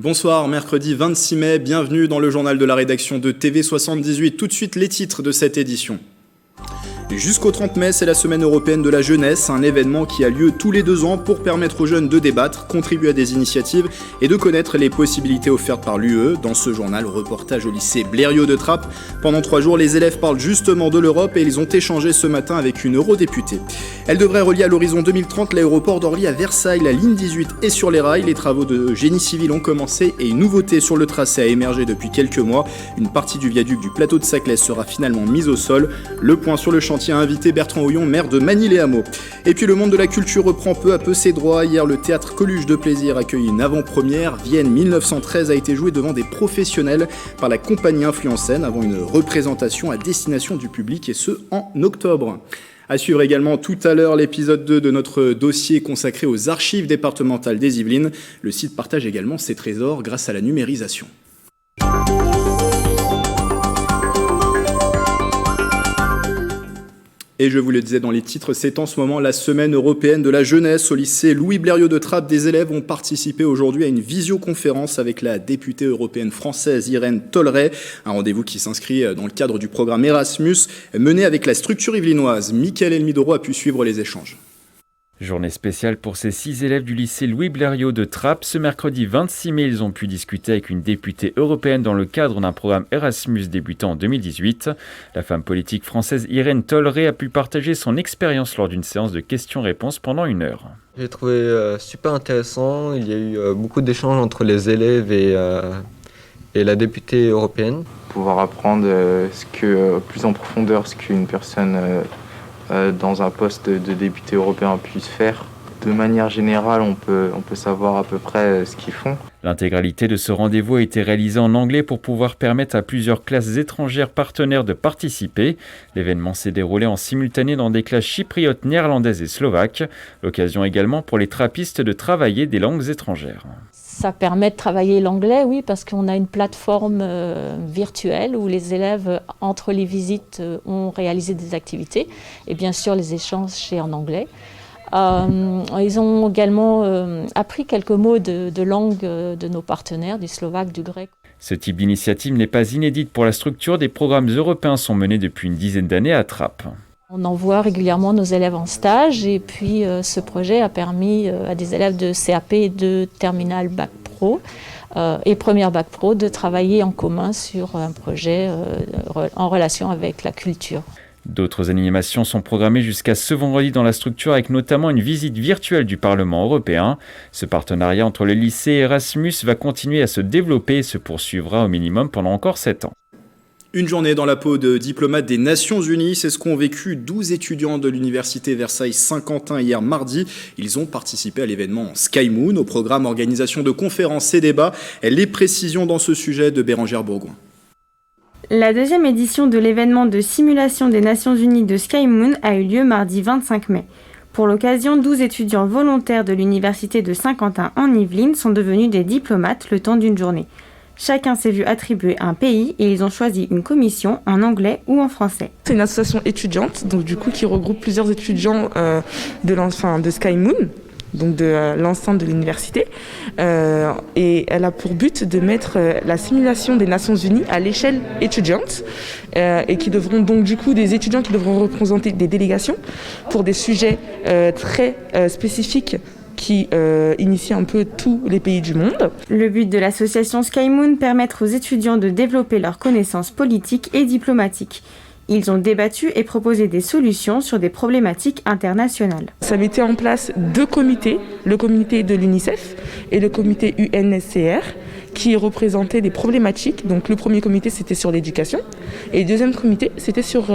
Bonsoir, mercredi 26 mai, bienvenue dans le journal de la rédaction de TV78. Tout de suite les titres de cette édition. Jusqu'au 30 mai, c'est la semaine européenne de la jeunesse, un événement qui a lieu tous les 2 ans pour permettre aux jeunes de débattre, contribuer à des initiatives et de connaître les possibilités offertes par l'UE. Dans ce journal, reportage au lycée Blériot de Trappes. Pendant 3 jours, les élèves parlent justement de l'Europe et ils ont échangé ce matin avec une eurodéputée. Elle devrait relier à l'horizon 2030 l'aéroport d'Orly à Versailles. La ligne 18 est sur les rails. Les travaux de génie civil ont commencé et une nouveauté sur le tracé a émergé depuis quelques mois. Une partie du viaduc du plateau de Saclay sera finalement mise au sol. Le point sur le chantier a invité Bertrand Houillon, maire de Magny-les-Hameaux. Et puis le monde de la culture reprend peu à peu ses droits. Hier, le théâtre Coluche de Plaisir accueille une avant-première. Vienne 1913 a été joué devant des professionnels par la compagnie Influence N avant une représentation à destination du public et ce en octobre. À suivre également tout à l'heure l'épisode 2 de notre dossier consacré aux archives départementales des Yvelines. Le site partage également ses trésors grâce à la numérisation. Et je vous le disais dans les titres, c'est en ce moment la semaine européenne de la jeunesse. Au lycée Louis Blériot de Trappes, des élèves ont participé aujourd'hui à une visioconférence avec la députée européenne française Irène Tolleray. Un rendez-vous qui s'inscrit dans le cadre du programme Erasmus, mené avec la structure yvelinoise. Mickaël Elmidoro a pu suivre les échanges. Journée spéciale pour ces 6 élèves du lycée Louis Blériot de Trappes. Ce mercredi 26 mai, ils ont pu discuter avec une députée européenne dans le cadre d'un programme Erasmus débutant en 2018. La femme politique française Irène Tolleray a pu partager son expérience lors d'une séance de questions-réponses pendant 1 heure. J'ai trouvé super intéressant. Il y a eu beaucoup d'échanges entre les élèves et la députée européenne. Pouvoir apprendre plus en profondeur ce qu'une personne dans un poste de député européen puisse faire. De manière générale, on peut savoir à peu près ce qu'ils font. L'intégralité de ce rendez-vous a été réalisée en anglais pour pouvoir permettre à plusieurs classes étrangères partenaires de participer. L'événement s'est déroulé en simultané dans des classes chypriotes, néerlandaises et slovaques. L'occasion également pour les trappistes de travailler des langues étrangères. Ça permet de travailler l'anglais, oui, parce qu'on a une plateforme virtuelle où les élèves, entre les visites, ont réalisé des activités. Et bien sûr, les échanges c'est en anglais. Ils ont également appris quelques mots de langue de nos partenaires, du slovaque, du grec. Ce type d'initiative n'est pas inédite pour la structure. Des programmes européens sont menés depuis une dizaine d'années à Trappes. On envoie régulièrement nos élèves en stage et puis ce projet a permis à des élèves de CAP et de terminale Bac Pro et première Bac Pro de travailler en commun sur un projet en relation avec la culture. D'autres animations sont programmées jusqu'à ce vendredi dans la structure avec notamment une visite virtuelle du Parlement européen. Ce partenariat entre le lycée et Erasmus va continuer à se développer et se poursuivra au minimum pendant encore 7 ans. Une journée dans la peau de diplomates des Nations Unies, c'est ce qu'ont vécu 12 étudiants de l'université Versailles-Saint-Quentin hier mardi. Ils ont participé à l'événement Sky Moon, au programme organisation de conférences et débats. Les précisions dans ce sujet de Bérengère Bourgoin. La 2e édition de l'événement de simulation des Nations Unies de Sky Moon a eu lieu mardi 25 mai. Pour l'occasion, 12 étudiants volontaires de l'université de Saint-Quentin en Yvelines sont devenus des diplomates le temps d'une journée. Chacun s'est vu attribuer un pays et ils ont choisi une commission en anglais ou en français. C'est une association étudiante, donc du coup qui regroupe plusieurs étudiants de Sky Moon, donc de l'enceinte de l'université, et elle a pour but de mettre la simulation des Nations Unies à l'échelle étudiante, et qui devront donc du coup des étudiants qui devront représenter des délégations pour des sujets très spécifiques qui initie un peu tous les pays du monde. Le but de l'association Sky Moon, permettre aux étudiants de développer leurs connaissances politiques et diplomatiques. Ils ont débattu et proposé des solutions sur des problématiques internationales. Ça mettait en place 2 comités, le comité de l'UNICEF et le comité UNSCR, qui représentaient des problématiques. Donc le premier comité, c'était sur l'éducation, et le deuxième comité, c'était sur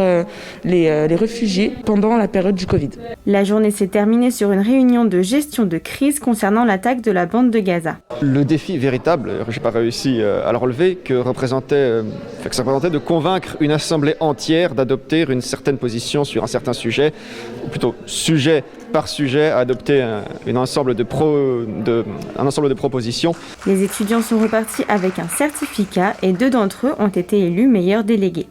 les réfugiés pendant la période du Covid. La journée s'est terminée sur une réunion de gestion de crise concernant l'attaque de la bande de Gaza. Le défi véritable, je n'ai pas réussi à le relever, que ça représentait de convaincre une assemblée entière d'adopter une certaine position sur un certain sujet, ou plutôt sujet par sujet, à adopter un ensemble de propositions. Les étudiants sont repartis avec un certificat et 2 d'entre eux ont été élus meilleurs délégués.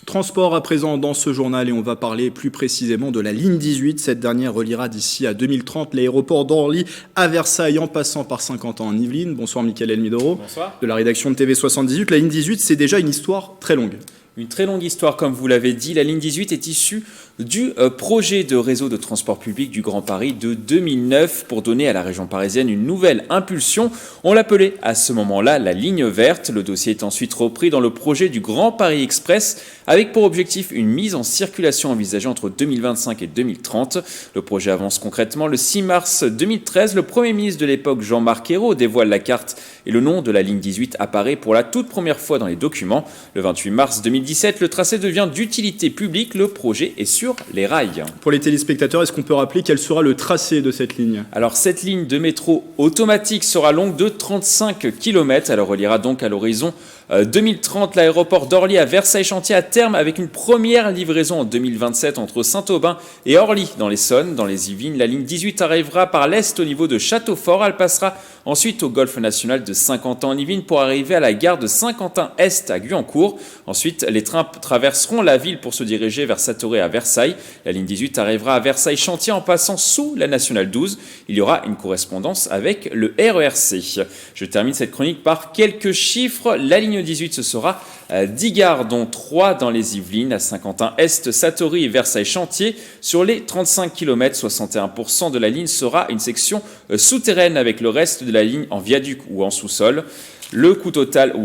Transport à présent dans ce journal et on va parler plus précisément de la ligne 18. Cette dernière reliera d'ici à 2030 l'aéroport d'Orly à Versailles en passant par Saint-Quentin en Yvelines. Bonsoir Mickaël Elmidoro. Bonsoir. De la rédaction de TV78. La ligne 18, c'est déjà une histoire très longue. Une très longue histoire, comme vous l'avez dit. La ligne 18 est issue du projet de réseau de transport public du Grand Paris de 2009 pour donner à la région parisienne une nouvelle impulsion. On l'appelait à ce moment-là la ligne verte. Le dossier est ensuite repris dans le projet du Grand Paris Express avec pour objectif une mise en circulation envisagée entre 2025 et 2030. Le projet avance concrètement. Le 6 mars 2013, le Premier ministre de l'époque, Jean-Marc Ayrault, dévoile la carte et le nom de la ligne 18 apparaît pour la toute première fois dans les documents. Le 28 mars 2017, le tracé devient d'utilité publique. Le projet est sur les rails. Pour les téléspectateurs, est-ce qu'on peut rappeler quel sera le tracé de cette ligne ? Alors cette ligne de métro automatique sera longue de 35 km. Elle reliera donc à l'horizon 2030 l'aéroport d'Orly à Versailles-Chantier à terme avec une première livraison en 2027 entre Saint-Aubin et Orly dans l'Essonne. Dans les Yvelines, la ligne 18 arrivera par l'est au niveau de Châteaufort. Elle passera ensuite au golfe national de Saint-Quentin en Yvelines pour arriver à la gare de Saint-Quentin-Est à Guyancourt. Ensuite, les trains traverseront la ville pour se diriger vers Satoray à Versailles. La ligne 18 arrivera à Versailles-Chantier en passant sous la nationale 12. Il y aura une correspondance avec le RERC. Je termine cette chronique par quelques chiffres. La ligne 18, ce sera 10 gares, dont 3 dans les Yvelines, à Saint-Quentin-Est, Satory et Versailles-Chantier. Sur les 35 km, 61% de la ligne sera une section souterraine avec le reste de la ligne en viaduc ou en sous-sol. Le coût total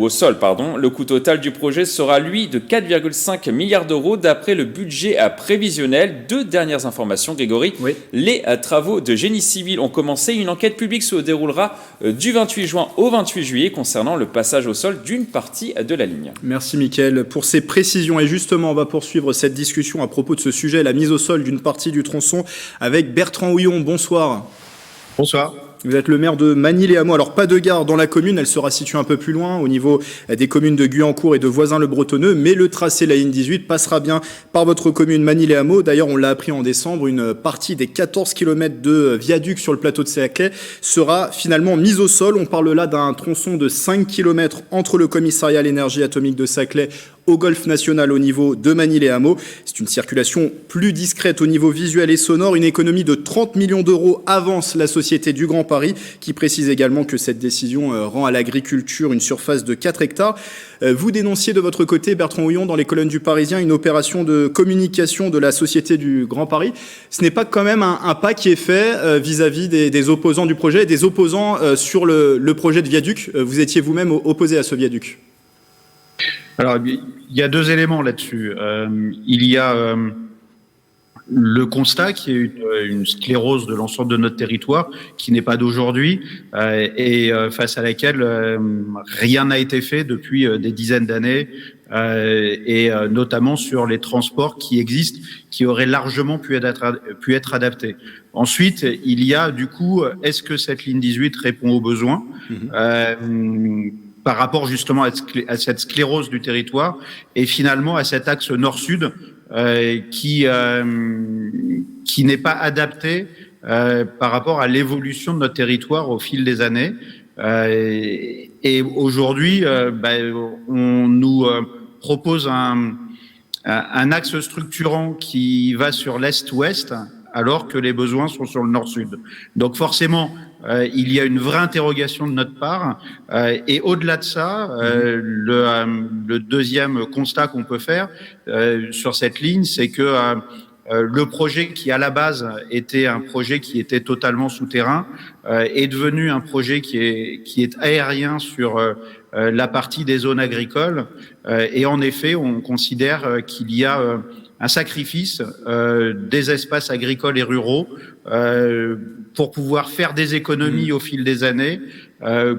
du projet sera, lui, de 4,5 milliards d'euros d'après le budget prévisionnel. Deux dernières informations, Grégory. Oui. Les travaux de génie civil ont commencé. Une enquête publique se déroulera du 28 juin au 28 juillet concernant le passage au sol d'une partie de la ligne. Merci Mickaël pour ces précisions. Et justement, on va poursuivre cette discussion à propos de ce sujet, la mise au sol d'une partie du tronçon, avec Bertrand Houillon. Bonsoir. Bonsoir. Vous êtes le maire de Magny-les-Hameaux. Alors, pas de gare dans la commune, elle sera située un peu plus loin, au niveau des communes de Guyancourt et de Voisins-le-Bretonneux, mais le tracé de la ligne 18 passera bien par votre commune Magny-les-Hameaux. D'ailleurs, on l'a appris en décembre, une partie des 14 km de viaduc sur le plateau de Saclay sera finalement mise au sol. On parle là d'un tronçon de 5 km entre le commissariat à l'énergie atomique de Saclay au golfe national au niveau de Magny-les-Hameaux. C'est une circulation plus discrète au niveau visuel et sonore. Une économie de 30 millions d'euros avance la Société du Grand Paris, qui précise également que cette décision rend à l'agriculture une surface de 4 hectares. Vous dénonciez de votre côté, Bertrand Houillon, dans les colonnes du Parisien, une opération de communication de la Société du Grand Paris. Ce n'est pas quand même un pas qui est fait vis-à-vis des opposants du projet, des opposants sur le projet de viaduc. Vous étiez vous-même opposé à ce viaduc. Alors, il y a deux éléments là-dessus. Il y a le constat qui est une sclérose de l'ensemble de notre territoire, qui n'est pas d'aujourd'hui, et face à laquelle rien n'a été fait depuis des dizaines d'années, et notamment sur les transports qui existent, qui auraient largement pu être adaptés. Ensuite, il y a du coup, est-ce que cette ligne 18 répond aux besoins par rapport justement à cette sclérose du territoire et finalement à cet axe nord-sud qui n'est pas adapté par rapport à l'évolution de notre territoire au fil des années. Et aujourd'hui, on nous propose un axe structurant qui va sur l'est-ouest, alors que les besoins sont sur le nord-sud. Donc forcément, il y a une vraie interrogation de notre part. Et au-delà de ça, le deuxième constat qu'on peut faire sur cette ligne, c'est que le projet qui, à la base, était un projet qui était totalement souterrain, est devenu un projet qui est aérien sur la partie des zones agricoles. Et en effet, on considère qu'il y a un sacrifice des espaces agricoles et ruraux pour pouvoir faire des économies au fil des années,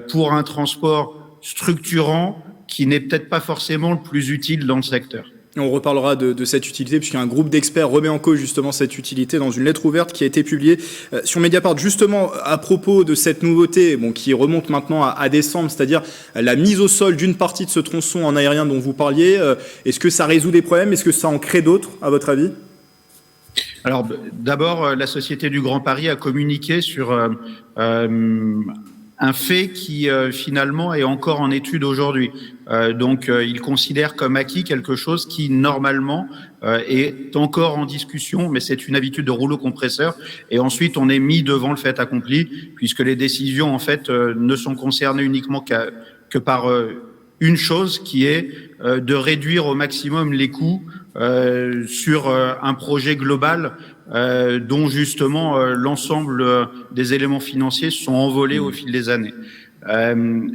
pour un transport structurant qui n'est peut-être pas forcément le plus utile dans le secteur. On reparlera de cette utilité, puisqu'un groupe d'experts remet en cause justement cette utilité dans une lettre ouverte qui a été publiée sur Mediapart, justement à propos de cette nouveauté qui remonte maintenant à décembre, c'est-à-dire la mise au sol d'une partie de ce tronçon en aérien dont vous parliez. Est-ce que ça résout des problèmes ? Est-ce que ça en crée d'autres, à votre avis ? Alors, d'abord, la Société du Grand Paris a communiqué sur un fait qui finalement est encore en étude aujourd'hui. Donc il considère comme acquis quelque chose qui normalement est encore en discussion, mais c'est une habitude de rouleau compresseur. Et ensuite on est mis devant le fait accompli, puisque les décisions en fait ne sont concernées uniquement que par une chose, qui est de réduire au maximum les coûts sur un projet global dont justement l'ensemble des éléments financiers se sont envolés au fil des années.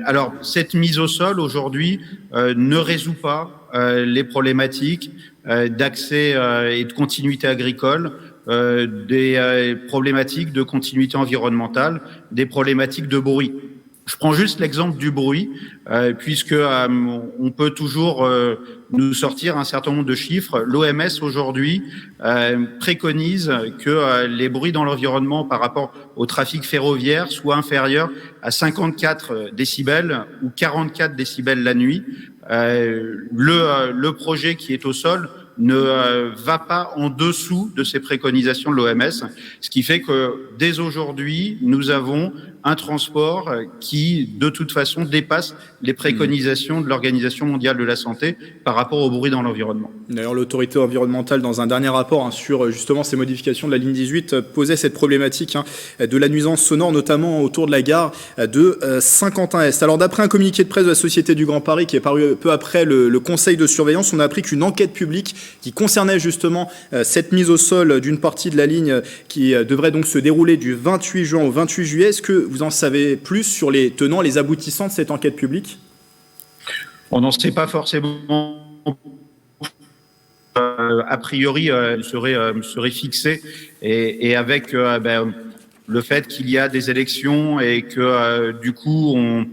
Alors, cette mise au sol aujourd'hui ne résout pas les problématiques d'accès et de continuité agricole, des problématiques de continuité environnementale, des problématiques de bruit. Je prends juste l'exemple du bruit, puisque on peut toujours nous sortir un certain nombre de chiffres. L'OMS aujourd'hui préconise que les bruits dans l'environnement par rapport au trafic ferroviaire soient inférieurs à 54 décibels ou 44 décibels la nuit. Le projet qui est au sol ne va pas en dessous de ces préconisations de l'OMS, ce qui fait que dès aujourd'hui, nous avons un transport qui, de toute façon, dépasse les préconisations de l'Organisation mondiale de la santé par rapport au bruit dans l'environnement. D'ailleurs, l'autorité environnementale, dans un dernier rapport sur justement ces modifications de la ligne 18, posait cette problématique de la nuisance sonore, notamment autour de la gare de Saint-Quentin-Est. Alors, d'après un communiqué de presse de la Société du Grand Paris qui est paru peu après le conseil de surveillance, on a appris qu'une enquête publique qui concernait justement cette mise au sol d'une partie de la ligne qui devrait donc se dérouler du 28 juin au 28 juillet. Est-ce que vous en savez plus sur les tenants, les aboutissants de cette enquête publique ? On n'en sait pas forcément. A priori, serait fixé, et avec le fait qu'il y a des élections et que du coup on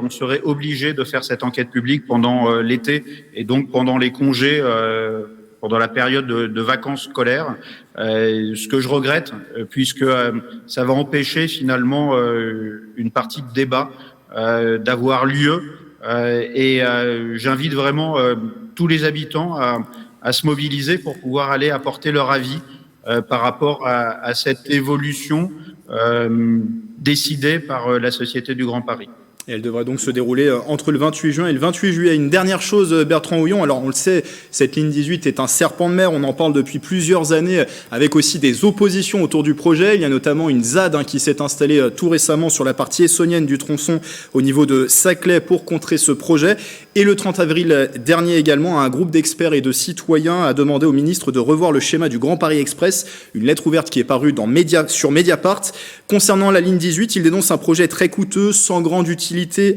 serait obligé de faire cette enquête publique pendant l'été et donc pendant les congés, pendant la période de vacances scolaires, ce que je regrette, puisque ça va empêcher finalement une partie de débat d'avoir lieu, et j'invite vraiment tous les habitants à se mobiliser pour pouvoir aller apporter leur avis par rapport à cette évolution décidée par la Société du Grand Paris. Et elle devrait donc se dérouler entre le 28 juin et le 28 juillet. Une dernière chose, Bertrand Houillon. Alors, on le sait, cette ligne 18 est un serpent de mer. On en parle depuis plusieurs années, avec aussi des oppositions autour du projet. Il y a notamment une ZAD qui s'est installée tout récemment sur la partie essonnienne du tronçon au niveau de Saclay pour contrer ce projet. Et le 30 avril dernier également, un groupe d'experts et de citoyens a demandé au ministre de revoir le schéma du Grand Paris Express. Une lettre ouverte qui est parue sur Mediapart. Concernant la ligne 18, il dénonce un projet très coûteux, sans grande utilité,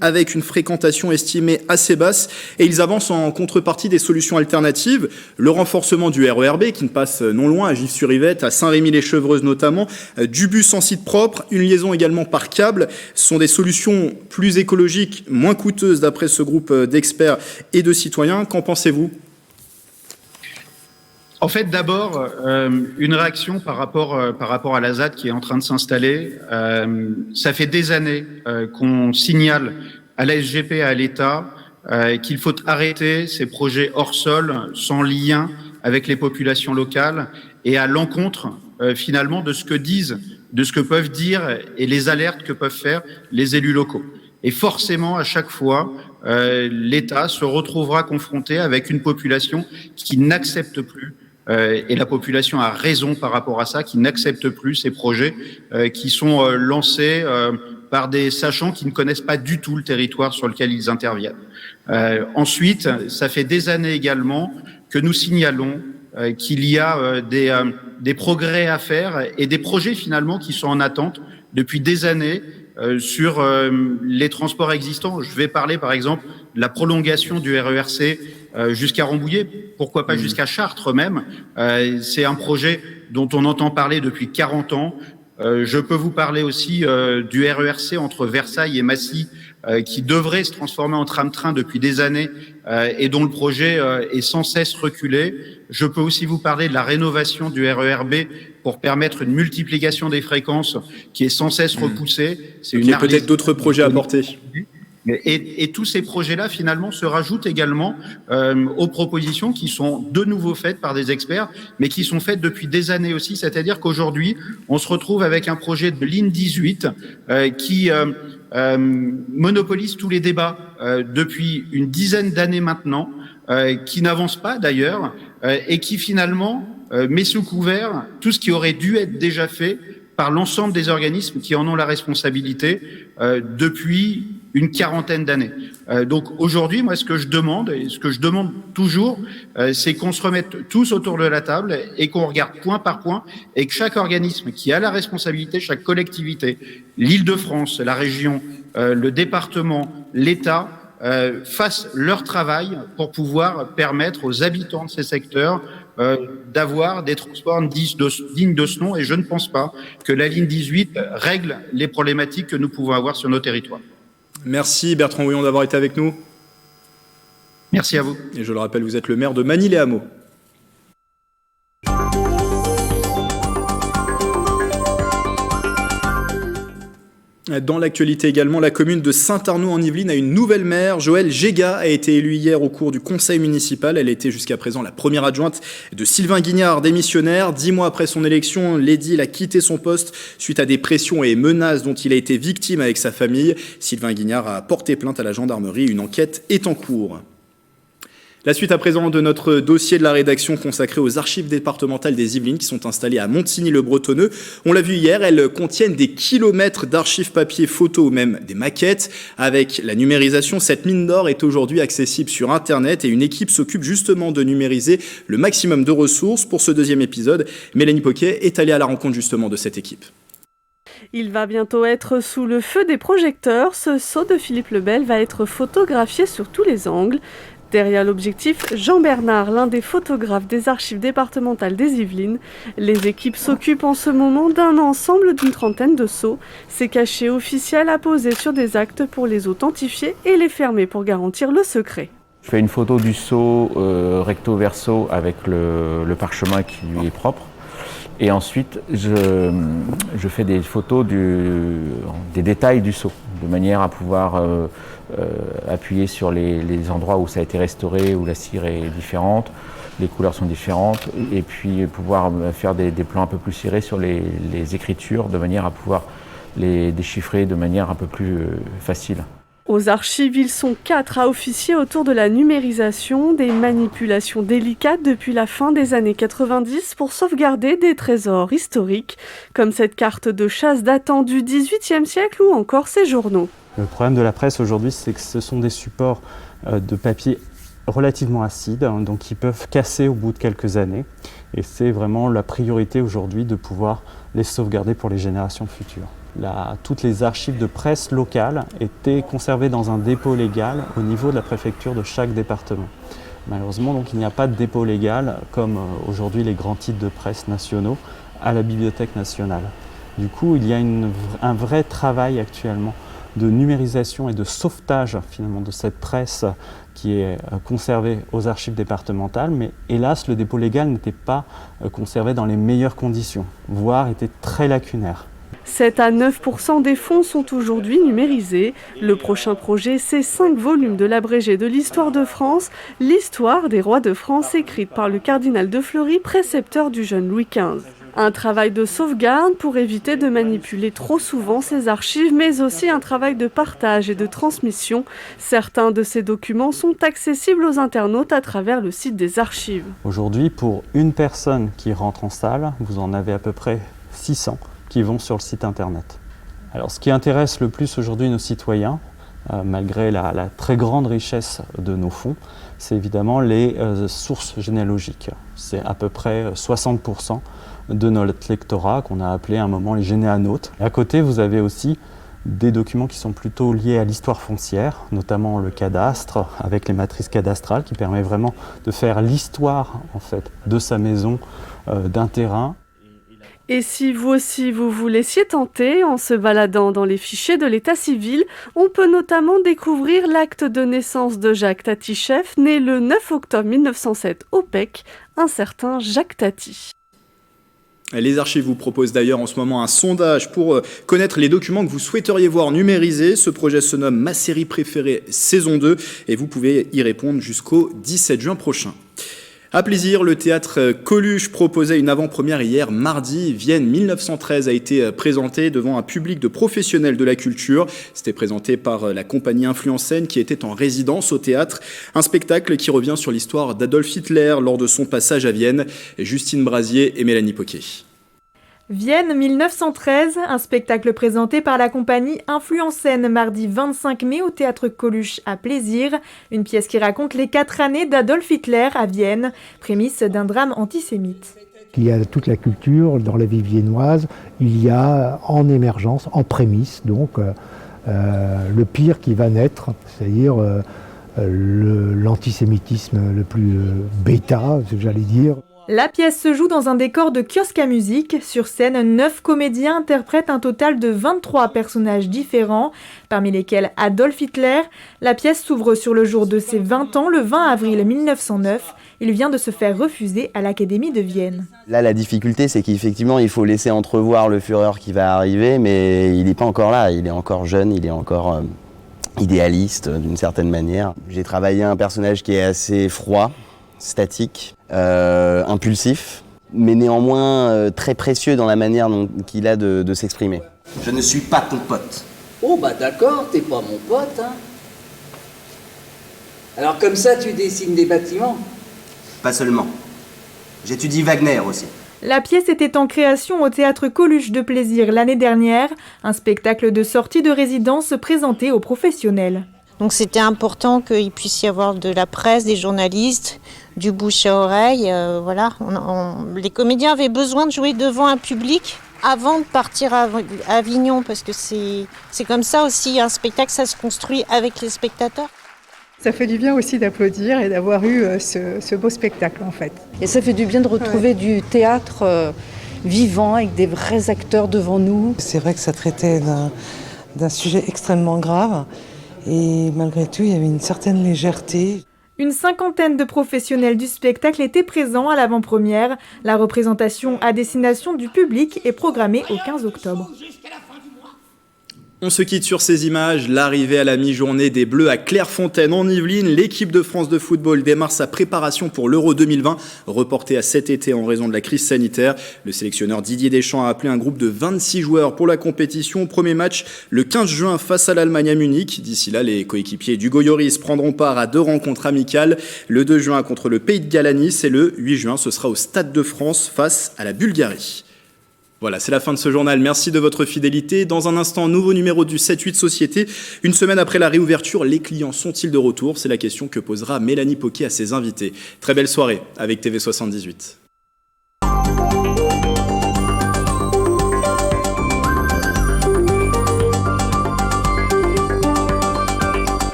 avec une fréquentation estimée assez basse, et ils avancent en contrepartie des solutions alternatives, le renforcement du RERB qui ne passe non loin, à Gif-sur-Yvette, à Saint-Rémy-les-Chevreuses notamment, du bus en site propre, une liaison également par câble. Ce sont des solutions plus écologiques, moins coûteuses d'après ce groupe d'experts et de citoyens. Qu'en pensez-vous ? En fait, d'abord, une réaction par rapport à la ZAD qui est en train de s'installer. Ça fait des années qu'on signale à la SGP et à l'État qu'il faut arrêter ces projets hors sol, sans lien avec les populations locales, et à l'encontre finalement de ce que peuvent dire et les alertes que peuvent faire les élus locaux. Et forcément, à chaque fois, l'État se retrouvera confronté avec une population qui n'accepte plus, et la population a raison par rapport à ça, qui n'accepte plus ces projets qui sont lancés par des sachants qui ne connaissent pas du tout le territoire sur lequel ils interviennent. Ensuite, ça fait des années également que nous signalons qu'il y a des progrès à faire et des projets finalement qui sont en attente depuis des années sur les transports existants. Je vais parler par exemple de la prolongation du RERC jusqu'à Rambouillet, pourquoi pas jusqu'à Chartres même. C'est un projet dont on entend parler depuis 40 ans. Je peux vous parler aussi du RERC entre Versailles et Massy, qui devrait se transformer en tram-train depuis des années et dont le projet est sans cesse reculé. Je peux aussi vous parler de la rénovation du RERB pour permettre une multiplication des fréquences qui est sans cesse repoussée. C'est il y a peut-être d'autres projets à porter. Et tous ces projets-là, finalement, se rajoutent également aux propositions qui sont de nouveau faites par des experts, mais qui sont faites depuis des années aussi. C'est-à-dire qu'aujourd'hui, on se retrouve avec un projet de ligne 18 qui monopolise tous les débats depuis une dizaine d'années maintenant, qui n'avance pas d'ailleurs, et qui finalement met sous couvert tout ce qui aurait dû être déjà fait par l'ensemble des organismes qui en ont la responsabilité depuis une quarantaine d'années. Donc aujourd'hui, moi, ce que je demande, et ce que je demande toujours, c'est qu'on se remette tous autour de la table et qu'on regarde point par point, et que chaque organisme qui a la responsabilité, chaque collectivité, l'Île-de-France, la région, le département, l'État, fassent leur travail pour pouvoir permettre aux habitants de ces secteurs d'avoir des transports dignes de ce nom. Et je ne pense pas que la ligne 18 règle les problématiques que nous pouvons avoir sur nos territoires. Merci Bertrand Houillon d'avoir été avec nous. Merci à vous. Et je le rappelle, vous êtes le maire de Magny-les-Hameaux. Dans l'actualité également, la commune de Saint-Arnoult-en-Yvelines a une nouvelle maire. Joëlle Géga a été élue hier au cours du conseil municipal. Elle était jusqu'à présent la première adjointe de Sylvain Guignard, démissionnaire. 10 mois après son élection, l'édile a quitté son poste suite à des pressions et menaces dont il a été victime avec sa famille. Sylvain Guignard a porté plainte à la gendarmerie. Une enquête est en cours. La suite à présent de notre dossier de la rédaction consacré aux archives départementales des Yvelines qui sont installées à Montigny-le-Bretonneux. On l'a vu hier, elles contiennent des kilomètres d'archives papier, photos ou même des maquettes. Avec la numérisation, cette mine d'or est aujourd'hui accessible sur Internet et une équipe s'occupe justement de numériser le maximum de ressources. Pour ce deuxième épisode, Mélanie Poquet est allée à la rencontre justement de cette équipe. Il va bientôt être sous le feu des projecteurs. Ce sceau de Philippe Lebel va être photographié sur tous les angles. Derrière l'objectif, Jean Bernard, l'un des photographes des archives départementales des Yvelines. Les équipes s'occupent en ce moment d'un ensemble d'une trentaine de sceaux. Ces cachets officiels à poser sur des actes pour les authentifier et les fermer pour garantir le secret. Je fais une photo du sceau recto verso avec le parchemin qui lui est propre. Et ensuite, je fais des photos des détails du sceau, de manière à pouvoir appuyer sur les endroits où ça a été restauré, où la cire est différente, les couleurs sont différentes, et puis pouvoir faire des plans un peu plus cirés sur les écritures, de manière à pouvoir les déchiffrer de manière un peu plus facile. Aux archives, ils sont 4 à officier autour de la numérisation, des manipulations délicates depuis la fin des années 90 pour sauvegarder des trésors historiques, comme cette carte de chasse datant du XVIIIe siècle ou encore ces journaux. Le problème de la presse aujourd'hui, c'est que ce sont des supports de papier relativement acides, donc qui peuvent casser au bout de quelques années. Et c'est vraiment la priorité aujourd'hui de pouvoir les sauvegarder pour les générations futures. Toutes les archives de presse locales étaient conservées dans un dépôt légal au niveau de la préfecture de chaque département. Malheureusement, donc, il n'y a pas de dépôt légal, comme aujourd'hui les grands titres de presse nationaux, à la Bibliothèque nationale. Du coup, il y a un vrai travail actuellement de numérisation et de sauvetage finalement de cette presse qui est conservée aux archives départementales, mais hélas, le dépôt légal n'était pas conservé dans les meilleures conditions, voire était très lacunaire. 7 à 9% des fonds sont aujourd'hui numérisés. Le prochain projet, c'est 5 volumes de l'abrégé de l'histoire de France, l'histoire des rois de France écrite par le cardinal de Fleury, précepteur du jeune Louis XV. Un travail de sauvegarde pour éviter de manipuler trop souvent ces archives, mais aussi un travail de partage et de transmission. Certains de ces documents sont accessibles aux internautes à travers le site des archives. Aujourd'hui, pour une personne qui rentre en salle, vous en avez à peu près 600 qui vont sur le site internet. Alors, ce qui intéresse le plus aujourd'hui nos citoyens, malgré la très grande richesse de nos fonds, c'est évidemment les sources généalogiques. C'est à peu près 60% de notre lectorat qu'on a appelé à un moment les généanautes. Et à côté, vous avez aussi des documents qui sont plutôt liés à l'histoire foncière, notamment le cadastre, avec les matrices cadastrales, qui permet vraiment de faire l'histoire en fait, de sa maison, d'un terrain. Et si vous aussi vous vous laissiez tenter, en se baladant dans les fichiers de l'état civil, on peut notamment découvrir l'acte de naissance de Jacques Tati-Chef, né le 9 octobre 1907 au Pec, un certain Jacques Tati. Les archives vous proposent d'ailleurs en ce moment un sondage pour connaître les documents que vous souhaiteriez voir numérisés. Ce projet se nomme Ma série préférée saison 2 et vous pouvez y répondre jusqu'au 17 juin prochain. À plaisir, le théâtre Coluche proposait une avant-première hier mardi. Vienne 1913 a été présenté devant un public de professionnels de la culture. C'était présenté par la compagnie Influence Scène qui était en résidence au théâtre. Un spectacle qui revient sur l'histoire d'Adolf Hitler lors de son passage à Vienne. Justine Brasier et Mélanie Poquet. Vienne 1913, un spectacle présenté par la compagnie Influence Scène mardi 25 mai au théâtre Coluche à Plaisir, une pièce qui raconte les 4 années d'Adolf Hitler à Vienne, prémisse d'un drame antisémite. Il y a toute la culture dans la vie viennoise, il y a en émergence, en prémisse donc, le pire qui va naître, c'est-à-dire l'antisémitisme le plus bêta, j'allais dire. La pièce se joue dans un décor de kiosque à musique. Sur scène, 9 comédiens interprètent un total de 23 personnages différents, parmi lesquels Adolf Hitler. La pièce s'ouvre sur le jour de ses 20 ans, le 20 avril 1909. Il vient de se faire refuser à l'Académie de Vienne. Là, la difficulté, c'est qu'effectivement, il faut laisser entrevoir le Führer qui va arriver, mais il n'est pas encore là. Il est encore jeune, il est encore idéaliste d'une certaine manière. J'ai travaillé un personnage qui est assez froid, statique, impulsif, mais néanmoins très précieux dans la manière qu'il a de s'exprimer. Je ne suis pas ton pote. Oh bah d'accord, t'es pas mon pote, hein. Alors comme ça, tu dessines des bâtiments? Pas seulement. J'étudie Wagner aussi. La pièce était en création au théâtre Coluche de Plaisir l'année dernière, un spectacle de sortie de résidence présenté aux professionnels. Donc c'était important qu'il puisse y avoir de la presse, des journalistes, du bouche à oreille. Voilà. Les comédiens avaient besoin de jouer devant un public avant de partir à Avignon, parce que c'est comme ça aussi, un spectacle, ça se construit avec les spectateurs. Ça fait du bien aussi d'applaudir et d'avoir eu ce beau spectacle en fait. Et ça fait du bien de retrouver du théâtre vivant avec des vrais acteurs devant nous. C'est vrai que ça traitait d'un sujet extrêmement grave. Et malgré tout, il y avait une certaine légèreté. Une 50aine de professionnels du spectacle étaient présents à l'avant-première. La représentation à destination du public est programmée au 15 octobre. On se quitte sur ces images, l'arrivée à la mi-journée des Bleus à Clairefontaine en Yvelines. L'équipe de France de football démarre sa préparation pour l'Euro 2020, reportée à cet été en raison de la crise sanitaire. Le sélectionneur Didier Deschamps a appelé un groupe de 26 joueurs pour la compétition. Premier match le 15 juin face à l'Allemagne à Munich. D'ici là, les coéquipiers d'Hugo Lloris prendront part à 2 rencontres amicales. Le 2 juin contre le Pays de Galles à Nice et le 8 juin, ce sera au Stade de France face à la Bulgarie. Voilà, c'est la fin de ce journal. Merci de votre fidélité. Dans un instant, nouveau numéro du 7-8 Société. Une semaine après la réouverture, les clients sont-ils de retour? C'est la question que posera Mélanie Poquet à ses invités. Très belle soirée avec TV78.